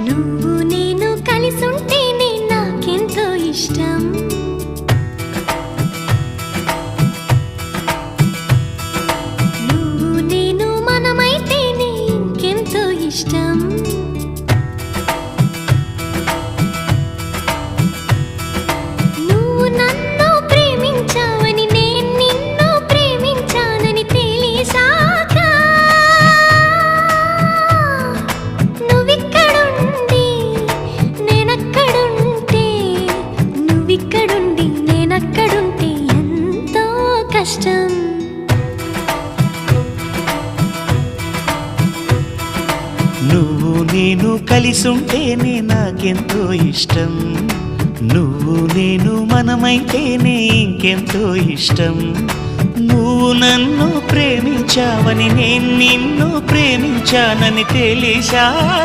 నువ్వు నేను కలిసుంటేనే నాకెంతో ఇష్టం. నువ్వు నేను మనమైతేనే ఇంకెంతో ఇష్టం. నువ్వు నన్ను ప్రేమించావని నేను నిన్ను ప్రేమించానని తెలిసాక నువ్విక్కడుండి నేనక్కడుంటే నువ్విక్కడుండి నేనక్కడుంటే ఎంతో కష్టం. నువ్వు నేను కలిసుంటేనే నాకెంతో ఇష్టం. నువ్వు నేను మనమైతేనే ఇంకెంతో ఇష్టం. నువ్వు నన్ను ప్రేమించావని నేను నిన్ను ప్రేమించానని తెలిసా